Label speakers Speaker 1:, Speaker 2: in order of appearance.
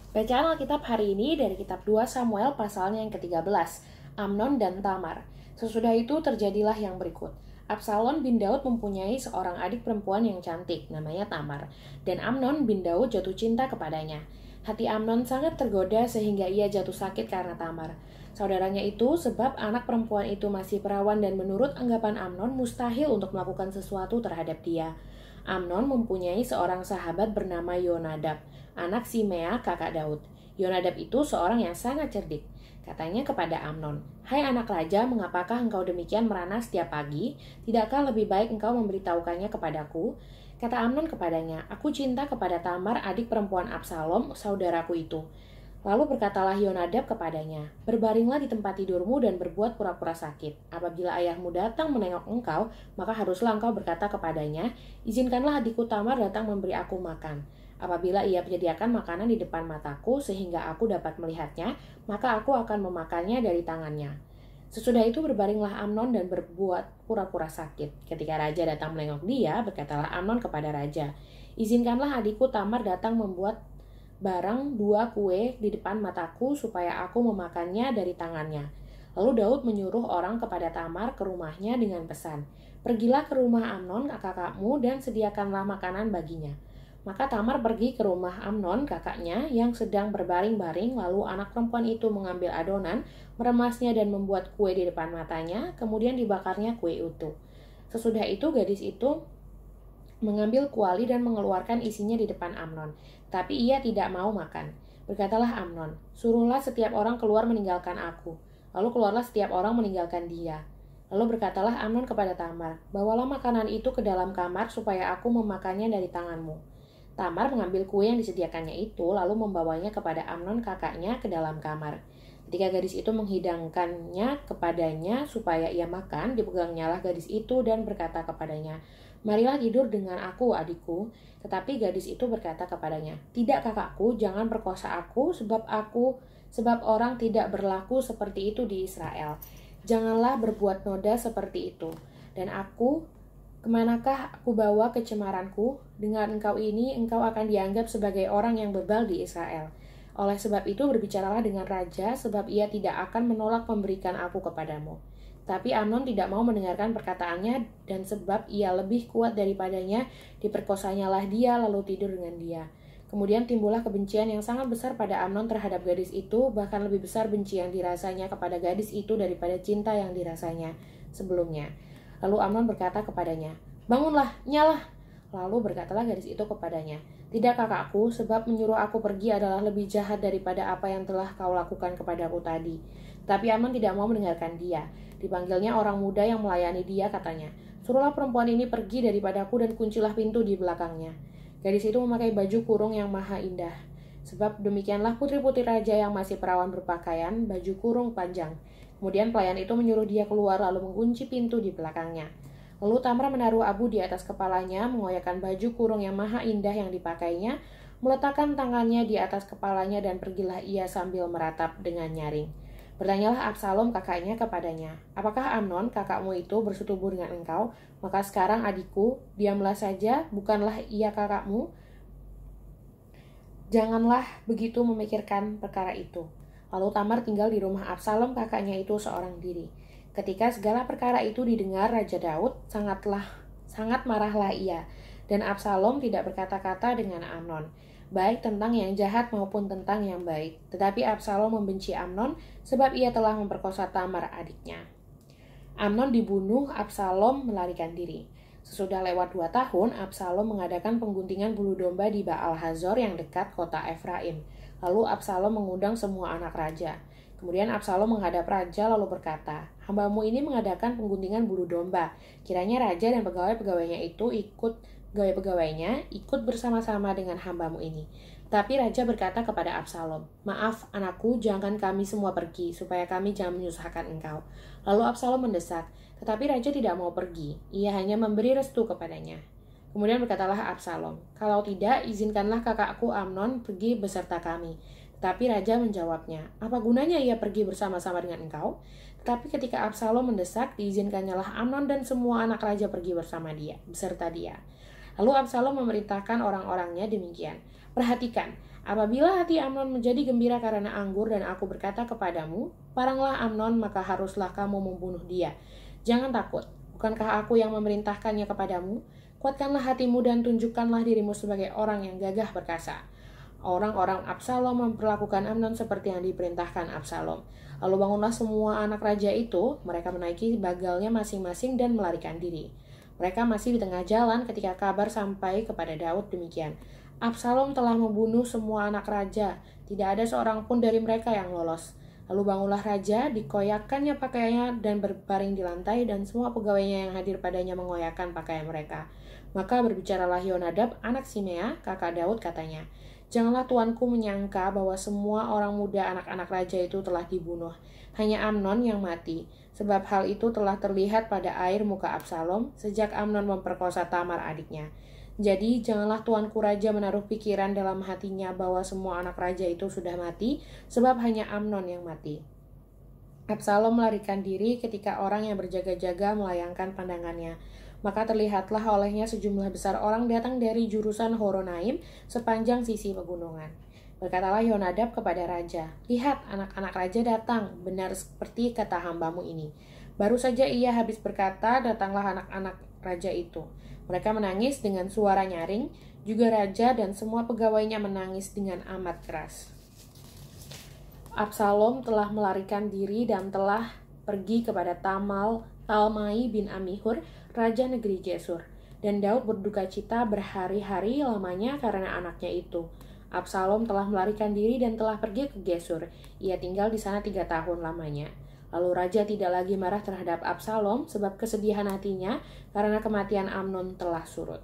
Speaker 1: Bacaan Alkitab hari ini dari kitab 2 Samuel pasalnya yang ke-13, Amnon dan Tamar. Sesudah itu terjadilah yang berikut. Absalom bin Daud mempunyai seorang adik perempuan yang cantik, namanya Tamar. Dan Amnon bin Daud jatuh cinta kepadanya. Hati Amnon sangat tergoda sehingga ia jatuh sakit karena Tamar. Saudaranya itu sebab anak perempuan itu masih perawan dan menurut anggapan Amnon mustahil untuk melakukan sesuatu terhadap dia. Amnon mempunyai seorang sahabat bernama Yonadab, anak Simea kakak Daud. Yonadab itu seorang yang sangat cerdik. Katanya kepada Amnon, "Hai anak raja, mengapakah engkau demikian merana setiap pagi? Tidakkah lebih baik engkau memberitahukannya kepadaku?" Kata Amnon kepadanya, "Aku cinta kepada Tamar, adik perempuan Absalom, saudaraku itu." Lalu berkatalah Yonadab kepadanya, "Berbaringlah di tempat tidurmu dan berbuat pura-pura sakit. Apabila ayahmu datang menengok engkau, maka haruslah engkau berkata kepadanya, 'Izinkanlah adikku Tamar datang memberi aku makan.' Apabila ia menyediakan makanan di depan mataku sehingga aku dapat melihatnya, maka aku akan memakannya dari tangannya." Sesudah itu berbaringlah Amnon dan berbuat pura-pura sakit. Ketika raja datang menengok dia, berkatalah Amnon kepada raja, "Izinkanlah adikku Tamar datang membuat barang 2 kue di depan mataku supaya aku memakannya dari tangannya." Lalu Daud menyuruh orang kepada Tamar ke rumahnya dengan pesan, "Pergilah ke rumah Amnon kakakmu dan sediakanlah makanan baginya." Maka Tamar pergi ke rumah Amnon kakaknya yang sedang berbaring-baring, lalu anak perempuan itu mengambil adonan, meremasnya dan membuat kue di depan matanya, kemudian dibakarnya kue utuh. Sesudah itu gadis itu mengambil kuali dan mengeluarkan isinya di depan Amnon, tapi ia tidak mau makan. Berkatalah Amnon, "Suruhlah setiap orang keluar meninggalkan aku." Lalu keluarlah setiap orang meninggalkan dia. Lalu berkatalah Amnon kepada Tamar, "Bawalah makanan itu ke dalam kamar supaya aku memakannya dari tanganmu." Tamar mengambil kue yang disediakannya itu, lalu membawanya kepada Amnon kakaknya ke dalam kamar. Ketika gadis itu menghidangkannya kepadanya supaya ia makan, dipegangnyalah gadis itu dan berkata kepadanya, "Marilah tidur dengan aku, adikku." Tetapi gadis itu berkata kepadanya, "Tidak kakakku, jangan perkosa aku, sebab orang tidak berlaku seperti itu di Israel. Janganlah berbuat noda seperti itu. Dan kemanakah aku bawa kecemaranku? Dengan engkau ini, engkau akan dianggap sebagai orang yang bebal di Israel. Oleh sebab itu berbicaralah dengan raja, sebab ia tidak akan menolak memberikan aku kepadamu." Tapi Amnon tidak mau mendengarkan perkataannya, dan sebab ia lebih kuat daripadanya, diperkosanyalah dia lalu tidur dengan dia. Kemudian timbullah kebencian yang sangat besar pada Amnon terhadap gadis itu, bahkan lebih besar benci yang dirasanya kepada gadis itu daripada cinta yang dirasanya sebelumnya. Lalu Amnon berkata kepadanya, "Bangunlah, nyalah." Lalu berkatalah gadis itu kepadanya, "Tidak kakakku, sebab menyuruh aku pergi adalah lebih jahat daripada apa yang telah kau lakukan kepadaku tadi." Tapi Amnon tidak mau mendengarkan dia. Dipanggilnya orang muda yang melayani dia, katanya, "Suruhlah perempuan ini pergi daripadaku dan kuncilah pintu di belakangnya." Gadis itu memakai baju kurung yang maha indah. Sebab demikianlah putri-putri raja yang masih perawan berpakaian, baju kurung panjang. Kemudian pelayan itu menyuruh dia keluar lalu mengunci pintu di belakangnya. Lalu Tamar menaruh abu di atas kepalanya, mengoyakkan baju kurung yang maha indah yang dipakainya, meletakkan tangannya di atas kepalanya dan pergilah ia sambil meratap dengan nyaring. Bertanyalah Absalom kakaknya kepadanya, "Apakah Amnon kakakmu itu bersetubuh dengan engkau? Maka sekarang adikku, diamlah saja, bukanlah ia kakakmu? Janganlah begitu memikirkan perkara itu." Lalu Tamar tinggal di rumah Absalom kakaknya itu seorang diri. Ketika segala perkara itu didengar Raja Daud, sangat marahlah ia, dan Absalom tidak berkata-kata dengan Amnon, baik tentang yang jahat maupun tentang yang baik. Tetapi Absalom membenci Amnon sebab ia telah memperkosa Tamar adiknya. Amnon dibunuh, Absalom melarikan diri. Sesudah lewat 2 tahun, Absalom mengadakan pengguntingan bulu domba di Baal Hazor yang dekat kota Efraim. Lalu Absalom mengundang semua anak raja. Kemudian Absalom menghadap raja lalu berkata, "Hambamu ini mengadakan pengguntingan bulu domba. Kiranya raja dan pegawai-pegawainya ikut bersama-sama dengan hambamu ini." Tapi raja berkata kepada Absalom, "Maaf, anakku, jangan kami semua pergi, supaya kami jangan menyusahkan engkau." Lalu Absalom mendesak, tetapi raja tidak mau pergi. Ia hanya memberi restu kepadanya. Kemudian berkatalah Absalom, "Kalau tidak, izinkanlah kakakku Amnon pergi beserta kami." Tetapi raja menjawabnya, "Apa gunanya ia pergi bersama-sama dengan engkau?" Tetapi ketika Absalom mendesak, diizinkannyalah Amnon dan semua anak raja pergi beserta dia. Lalu Absalom memerintahkan orang-orangnya demikian, "Perhatikan, Apabila hati Amnon menjadi gembira karena anggur dan aku berkata kepadamu, paranglah Amnon, maka haruslah kamu membunuh dia. Jangan takut, bukankah aku yang memerintahkannya kepadamu? Kuatkanlah hatimu dan tunjukkanlah dirimu sebagai orang yang gagah perkasa. Orang-orang Absalom memperlakukan Amnon seperti yang diperintahkan Absalom. Lalu bangunlah semua anak raja itu, mereka menaiki bagalnya masing-masing dan melarikan diri. Mereka masih di tengah jalan ketika kabar sampai kepada Daud demikian. Absalom telah membunuh semua anak raja, tidak ada seorang pun dari mereka yang lolos. Lalu bangunlah raja, dikoyakkannya pakaiannya dan berbaring di lantai, dan semua pegawainya yang hadir padanya mengoyakkan pakaian mereka. Maka berbicaralah Yonadab, anak Simea, kakak Daud, katanya, janganlah tuanku menyangka bahwa semua orang muda anak-anak raja itu telah dibunuh. Hanya Amnon yang mati, sebab hal itu telah terlihat pada air muka Absalom sejak Amnon memperkosa Tamar adiknya. Jadi janganlah tuanku raja menaruh pikiran dalam hatinya bahwa semua anak raja itu sudah mati, sebab hanya Amnon yang mati. Absalom melarikan diri ketika orang yang berjaga-jaga melayangkan pandangannya. Maka terlihatlah olehnya sejumlah besar orang datang dari jurusan Horonaim sepanjang sisi pegunungan. Berkatalah Yonadab kepada raja, lihat anak-anak raja datang, benar seperti kata hambamu ini. Baru saja ia habis berkata, datanglah anak-anak raja itu. Mereka menangis dengan suara nyaring, juga raja dan semua pegawainya menangis dengan amat keras. Absalom telah melarikan diri dan telah pergi kepada Talmai bin Amihur, raja negeri Gesur. Dan Daud berduka cita berhari-hari lamanya karena anaknya itu. Absalom telah melarikan diri dan telah pergi ke Gesur. Ia tinggal di sana 3 tahun lamanya. Lalu raja tidak lagi marah terhadap Absalom sebab kesedihan hatinya karena kematian Amnon telah surut.